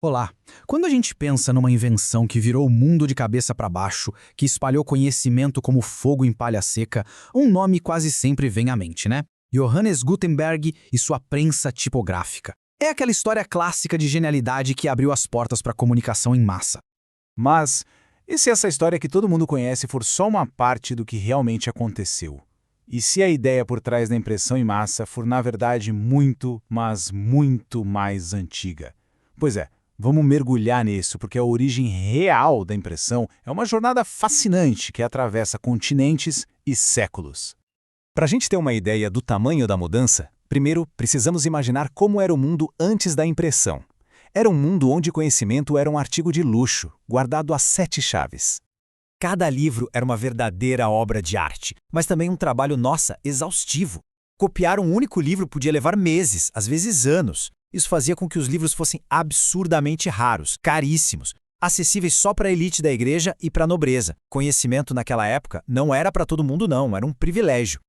Olá! Quando a gente pensa numa invenção que virou o mundo de cabeça para baixo, que espalhou conhecimento como fogo em palha seca, um nome quase sempre vem à mente, né? Johannes Gutenberg e sua prensa tipográfica. É aquela história clássica de genialidade que abriu as portas para a comunicação em massa. Mas, e se essa história que todo mundo conhece for só uma parte do que realmente aconteceu? E se a ideia por trás da impressão em massa for, na verdade, muito, mas muito mais antiga? Pois é, vamos mergulhar nisso, porque a origem real da impressão é uma jornada fascinante que atravessa continentes e séculos. Para a gente ter uma ideia do tamanho da mudança, primeiro precisamos imaginar como era o mundo antes da impressão. Era um mundo onde conhecimento era um artigo de luxo, guardado a 7 chaves. Cada livro era uma verdadeira obra de arte, mas também um trabalho, exaustivo. Copiar um único livro podia levar meses, às vezes anos. Isso fazia com que os livros fossem absurdamente raros, caríssimos, acessíveis só para a elite da igreja e para a nobreza. Conhecimento naquela época não era para todo mundo não, era um privilégio.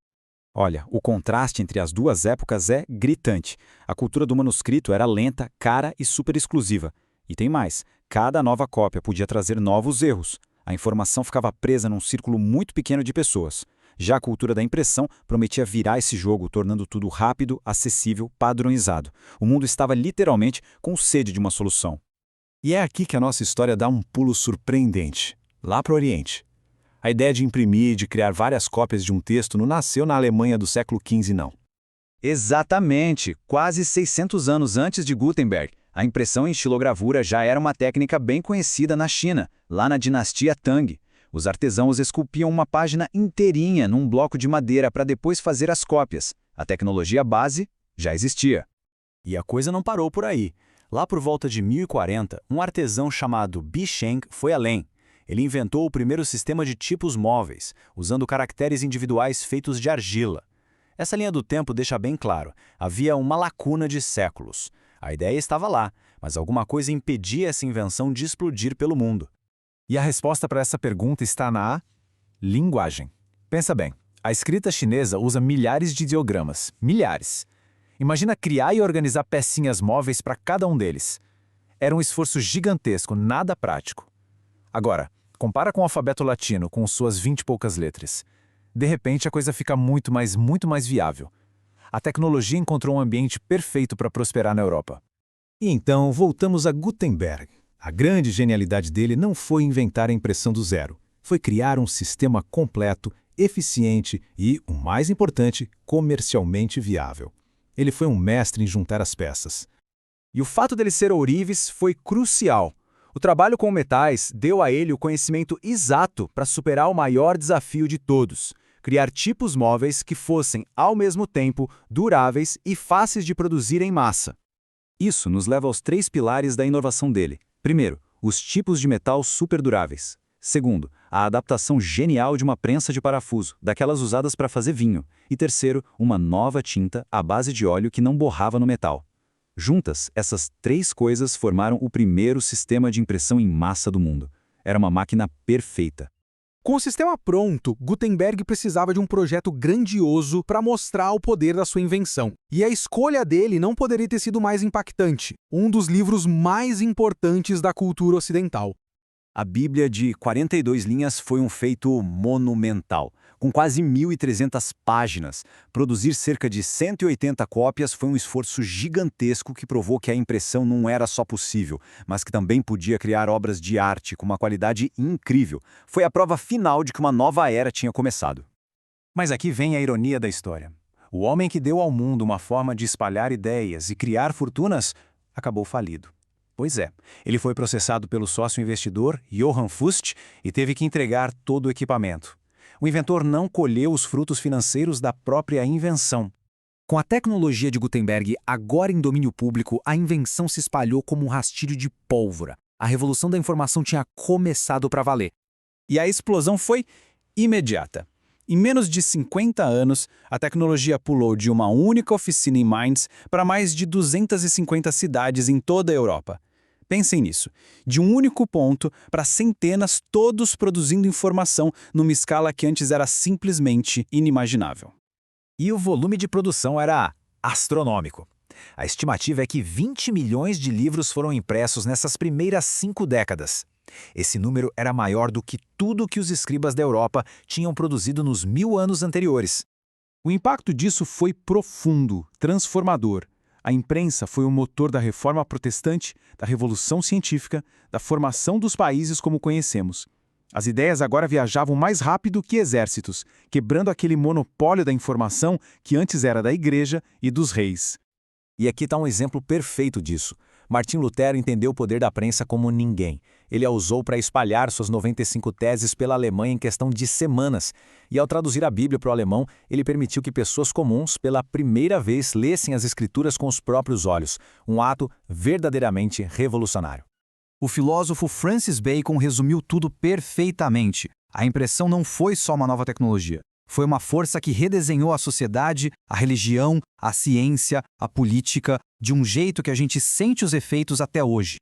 Olha, o contraste entre as duas épocas é gritante. A cultura do manuscrito era lenta, cara e super exclusiva. E tem mais, cada nova cópia podia trazer novos erros. A informação ficava presa num círculo muito pequeno de pessoas. Já a cultura da impressão prometia virar esse jogo, tornando tudo rápido, acessível, padronizado. O mundo estava literalmente com sede de uma solução. E é aqui que a nossa história dá um pulo surpreendente, lá para o Oriente. A ideia de imprimir e de criar várias cópias de um texto não nasceu na Alemanha do século XV, não. Exatamente, quase 600 anos antes de Gutenberg. A impressão em estilogravura já era uma técnica bem conhecida na China, lá na dinastia Tang. Os artesãos esculpiam uma página inteirinha num bloco de madeira para depois fazer as cópias. A tecnologia base já existia. E a coisa não parou por aí. Lá por volta de 1040, um artesão chamado Bi Sheng foi além. Ele inventou o primeiro sistema de tipos móveis, usando caracteres individuais feitos de argila. Essa linha do tempo deixa bem claro, havia uma lacuna de séculos. A ideia estava lá, mas alguma coisa impedia essa invenção de explodir pelo mundo. E a resposta para essa pergunta está na linguagem. Pensa bem, a escrita chinesa usa milhares de ideogramas, milhares. Imagina criar e organizar pecinhas móveis para cada um deles. Era um esforço gigantesco, nada prático. Agora, compara com o alfabeto latino, com suas 20 e poucas letras. De repente, a coisa fica muito mais viável. A tecnologia encontrou um ambiente perfeito para prosperar na Europa. E então, voltamos a Gutenberg. A grande genialidade dele não foi inventar a impressão do zero. Foi criar um sistema completo, eficiente e, o mais importante, comercialmente viável. Ele foi um mestre em juntar as peças. E o fato dele ser ourives foi crucial. O trabalho com metais deu a ele o conhecimento exato para superar o maior desafio de todos: criar tipos móveis que fossem, ao mesmo tempo, duráveis e fáceis de produzir em massa. Isso nos leva aos 3 pilares da inovação dele. Primeiro, os tipos de metal superduráveis. Segundo, a adaptação genial de uma prensa de parafuso, daquelas usadas para fazer vinho. E terceiro, uma nova tinta à base de óleo que não borrava no metal. Juntas, essas 3 coisas formaram o primeiro sistema de impressão em massa do mundo. Era uma máquina perfeita. Com o sistema pronto, Gutenberg precisava de um projeto grandioso para mostrar o poder da sua invenção. E a escolha dele não poderia ter sido mais impactante. Um dos livros mais importantes da cultura ocidental. A Bíblia de 42 linhas foi um feito monumental, com quase 1.300 páginas. Produzir cerca de 180 cópias foi um esforço gigantesco que provou que a impressão não era só possível, mas que também podia criar obras de arte com uma qualidade incrível. Foi a prova final de que uma nova era tinha começado. Mas aqui vem a ironia da história. O homem que deu ao mundo uma forma de espalhar ideias e criar fortunas acabou falido. Pois é, ele foi processado pelo sócio investidor Johann Fust e teve que entregar todo o equipamento. O inventor não colheu os frutos financeiros da própria invenção. Com a tecnologia de Gutenberg agora em domínio público, a invenção se espalhou como um rastilho de pólvora. A revolução da informação tinha começado para valer. E a explosão foi imediata. Em menos de 50 anos, a tecnologia pulou de uma única oficina em Mainz para mais de 250 cidades em toda a Europa. Pensem nisso, de um único ponto para centenas, todos produzindo informação numa escala que antes era simplesmente inimaginável. E o volume de produção era astronômico. A estimativa é que 20 milhões de livros foram impressos nessas primeiras 5 décadas. Esse número era maior do que tudo que os escribas da Europa tinham produzido nos 1000 anos anteriores. O impacto disso foi profundo, transformador. A imprensa foi o motor da reforma protestante, da revolução científica, da formação dos países como conhecemos. As ideias agora viajavam mais rápido que exércitos, quebrando aquele monopólio da informação que antes era da igreja e dos reis. E aqui está um exemplo perfeito disso. Martim Lutero entendeu o poder da prensa como ninguém. Ele a usou para espalhar suas 95 teses pela Alemanha em questão de semanas. E ao traduzir a Bíblia para o alemão, ele permitiu que pessoas comuns, pela primeira vez, lessem as Escrituras com os próprios olhos. Um ato verdadeiramente revolucionário. O filósofo Francis Bacon resumiu tudo perfeitamente. A impressão não foi só uma nova tecnologia. Foi uma força que redesenhou a sociedade, a religião, a ciência, a política, de um jeito que a gente sente os efeitos até hoje.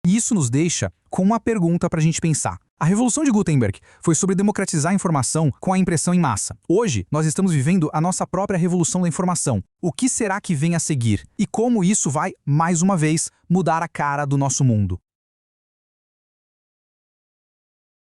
E isso nos deixa com uma pergunta para a gente pensar. A Revolução de Gutenberg foi sobre democratizar a informação com a impressão em massa. Hoje, nós estamos vivendo a nossa própria revolução da informação. O que será que vem a seguir? E como isso vai, mais uma vez, mudar a cara do nosso mundo?